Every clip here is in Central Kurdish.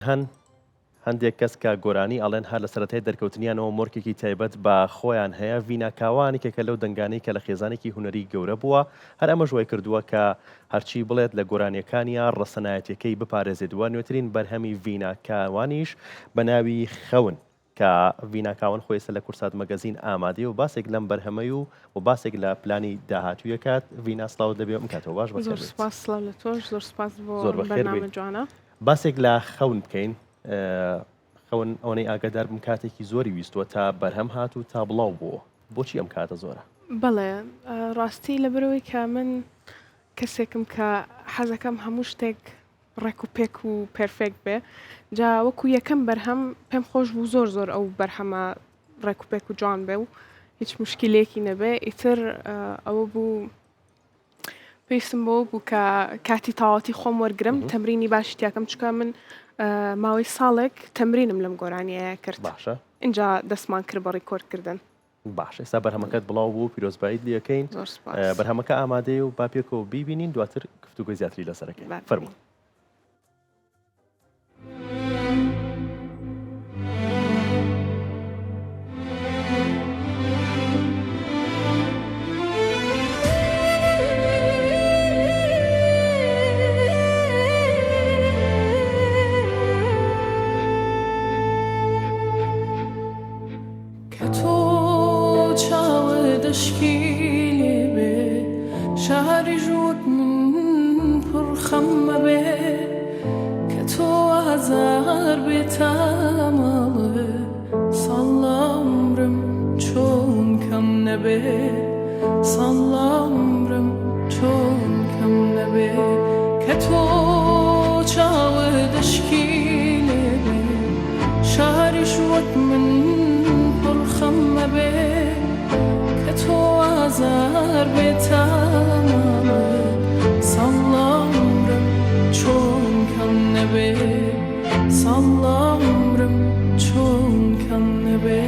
هەندێک کەس کە گۆرانی ئەڵێن هەر لە سەرەتای دەرکەوتنیانەوە مۆرکێکی تایبەت بە خۆیان هەیە ڤیناکاوانێکێکە لەو دەنگانەی کە لە خێزانێکی هونەری گەورە بووە هەر ئەمە ژوای کردووە کە هەرچی بڵێت لە گۆرانیەکانیا ڕەسەنایەتەکەی بپارێزێتوە نوێترین بەرهەمی ڤیناکاوانیش بە ناوی خەون کە ڤیناکاوان خۆیسە لە کورسات مەگەزین ئامادەی و باسێک لەم بەرهەمەی و باسێک لە پلانی داهاتوویەکات ڤینا سڵاو دەبێ بکاتەوە باش زۆر سپاس سڵاو لە تۆش زۆر سپاس بۆ زۆر بەخێر بەرنامە بێت. جوانە باسێک لە خەون بکەین خەون ئەوەی ئاگادار بم کاتێکی زۆری ویستوە تا بەرهەم هات و تا بڵاو بووە بۆچی ئەم کاتە زۆرە بەڵێ ڕاستی لەبەرەوەی کە من کەسێکم کە حەزەکەم هەموو شتێک ڕێک و پێک و پێرفێکت بێ جا وەکو یەکەم بەرهەم پێم خۆش بوو زۆر ئەو بەرهەمە ڕێک و پێک و جوان بێ و هیچ مشکلێکی نەبێ ئیتر ئەوە بوو پێویستم بۆ بوو کە کاتی تاواتی خۆم وەرگرم تەمرینی باشی تیاکەم چکە من ماوەی ساڵێک تەمرینم لەم گۆرانیەیە کرد باشە اینجا دەستمان کرد بە ڕیکۆردکردن باش ئێستا بەرهەمەکەت بڵاو بوو پیرۆزباییت لەکەین زۆر سپاس بەرهەمەکە ئامادەیە و با پێکەوە بیبینین دواتر گفتوگۆی زیاتری لەسەرەکەی فەرموو شهری جود من پرخم به که تو هزار به تمامه سلامرم چون کم نبه سلامرم چون کم نبه که تو چاودشکیله به شهری جود من پرخم به که تو هزار به تمامه سلامرم چون کم نبه سلامرم چون کم نبه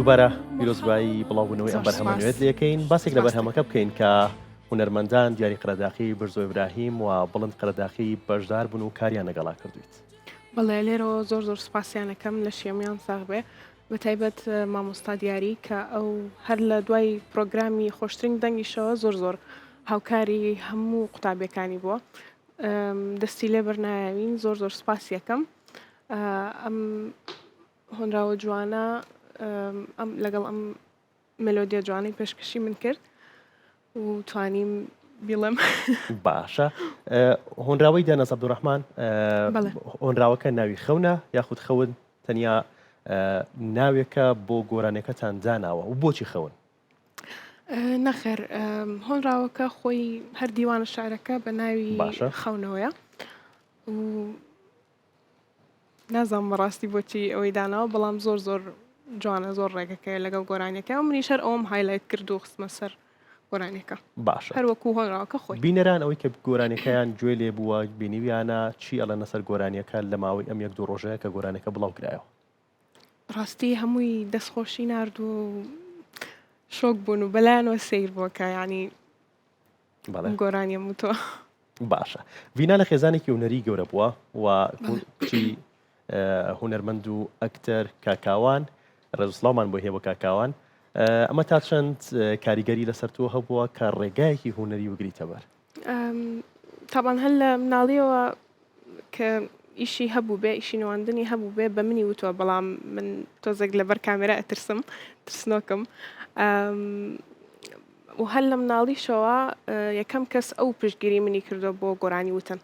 دووبارە پیرۆزبایی بڵاوبوونەوەی ئەم بەرهەمە نوێت لەکەین باسێک لە بەرهەمەکە بکەین کە هونەرمەندان دیاری قەرەداخی برزۆ ئیبراهیم و بڵند قەرەداخی بەشدار بوون و کاریان لەگەڵا کردویت بەڵێ لێرەوە زۆر سپاسیانەکەم لە شێمیان ساغ بێ بە تایبەت مامۆستا دیاری کە ئەو هەر لە دوای پرۆگرامی خۆشترین دەنگیشەوە زۆر هاوکاری هەموو قوتابیەکانی بووە دەستی لێ بەرنایاوین زۆر سپاسیەکەم ئەم هۆنراوە جوانە لەگەڵ ئەم مێلۆدیە جوانەی پێشکەشی من کرد و توانیم بیڵێم باشە هۆنراوەی دەنەس عەبدوڕەحمان هۆنراوەکە ناوی خەونە یاخود خەون تەنیا ناوێکە بۆ گۆرانەکەتان داناوە و بۆچی خەون نەخێر هۆنراوەکە خۆی هەر دیوانە شارەکە بە ناوی خەونەوەیە و نازانم بەڕاستی بۆچی ئەوەی داناوە بەڵام زۆر جوانە زۆر ڕێگەکەی لەگەڵ گۆرانیەکە و منیش هەر ئەوم هایلایت کرد و خستمە سەر گۆرانیەکە باشە هەروەکو هۆنراوەکە خۆی بینەران ئەوەی کە گۆرانیەکەیان گوێ لێ بووە بینیویانە چی ئەڵەنە سەر گۆرانیەکە لە ماوەی ئەم یەک دوو ڕۆژەیە کە گۆرانەکە بڵاو کرایەوە ڕاستی هەمووی دەستخۆشی نارد و شۆک بوون و بەلایەنەوە سیر بووەکە ینی گۆرانیە موتووە باشە ڤینا لە خێزانێکی هونەری گەورە بووە و چی هونەرمەند و ئەکتەر کاکاوان ڕێزوسڵاومان بۆ هێبە کاکاوان ئەمە تا چەند کاریگەری لەسەر تۆ هەبووە کە ڕێگایەکی هونەری وگریتە بەر تاوان هەر لە مناڵیەوە کە ئیشی هەبوو بێ ئیشی نواندنی هەبوو بێ بە منی وتووە بەڵام من تۆزێک لەبەر کامێرا ئەترسم ترسنۆکم و هەر لە مناڵیشەوە یەکەم کەس ئەو پشتگیری منی کردو بۆ گۆرانی وتن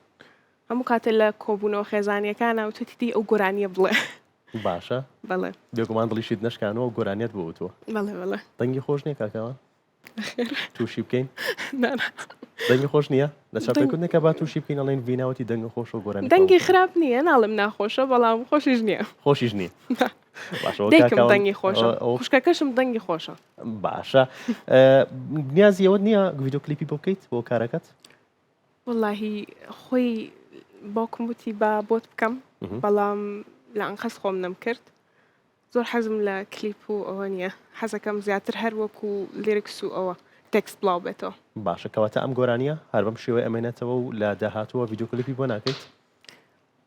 هەموو کاتە لە کۆبوونەوە خێزانیەکانە و توتی ئەو گۆرانیە بڵێ باشە بەڵێ بێگومان دڵیشت نشکانەوە گۆرانیت بوتوە بەڵێ بەڵێ دەنگی خۆش نییە کاکەوان تووشی بکەین نانا. دەنگی خۆش نییە لە چاپێکوتنێکە با تووشی بکەین ئەڵێن ڤیناوەتی دەنگە خۆش و گۆرانی دەنگی خراپ نییە ناڵم ناخۆشە بەڵام خۆشیش نییە خۆشیش نییە دەیکم دەنگی خۆشە خوشکەکەشم دەنگی خۆشە باشە نیازیەوە نییە ڤیدیۆ کلیپی بۆ بکەیت بۆ کارەکەت واللهی خۆی باوکم وتی با بۆت بکەم بەڵام لە ئەنقەس خۆم نەمکرد زۆر حەزم لە کلیپ و ئەوە نییە حەزەکەم زیاتر هەر وەکو لیرکس و ئەوە تێکست بڵاو بێتەوە باشە کەواتە ئەم گۆرانیە هەر بەم شێوەیە ئەمێنێتەوە و لە داهاتووە ڤیدیۆ کلیپی بۆ ناکەیت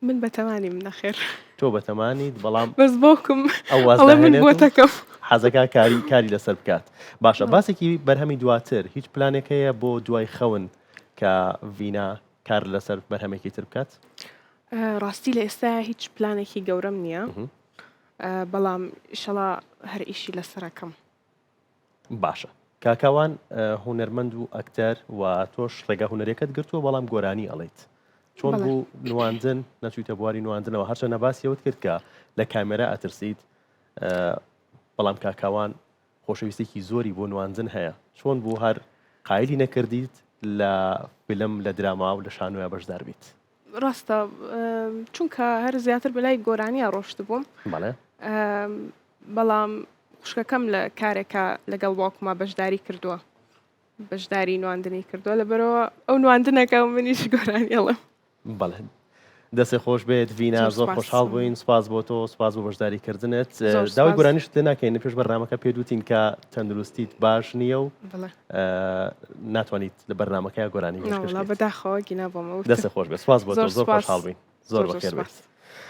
من بەتەوانی من نەخێر تۆ بەتەمانیت بەڵام بەس باوکم ئەو ئەڵێ من وازدەهێنێت و بۆتەکەم حەزەکە کاری لەسەر بکات باشە باسێکی بەرهەمی دواتر هیچ پلانێکەیە بۆ دوای خەون کە ڤینا کار لەسەر بەرهەمێکی تر بکات ڕاستی لە ئێستا هیچ پلانێکی گەورەم نییە بەڵام ئیشەڵا هەر ئیشی لەسەرەکەم باشە کاکاوان هوەرمەند و ئەکتەر و تۆش ڕێگا هوەرێکت گرتووە بەڵام گۆرانی ئەڵێیت چۆن بوو نواندن نەچوویتە بواری نواندنەوە هەرچە نەباسیەوەت کرد کە لە کامێرا ئەترسیت بەڵام کاکاوان خۆشەویستێکی زۆری بۆ نواندن هەیە چۆن بوو هەر قایلی نەکردیت لە فیلم لە دراما و لە شانۆیە بەشدار بیت ڕاستە چونکە هەر زیاتر بەلای گۆرانیە ڕۆشت بووم بەڵێ بەڵام خوشکەکەم لە کارێکە لەگەڵ باوکما بەشداری کردووە بەشداری نواندنی کردووە لەبەرەوە ئەو نواندنەکە و منیش گۆرانیەڵم بەڵێ دەسێ خۆش بێت ڤینا زۆر خۆشحاڵ بووین سپاس بۆ تۆ سپاس بۆ بەشداریکردنت داوای گۆرانیش تێ ناکەین پێش بەرنامەکە پێدوتین کە تەندروستیت باش نییە و ناتوانیت لە بەرنامەکەی گۆرانی بەداخەوە گینا بۆمە دەسێ خۆش بێت سپاس بۆ تۆ زۆر خۆشحاڵ بووین زۆر بەخێر بێت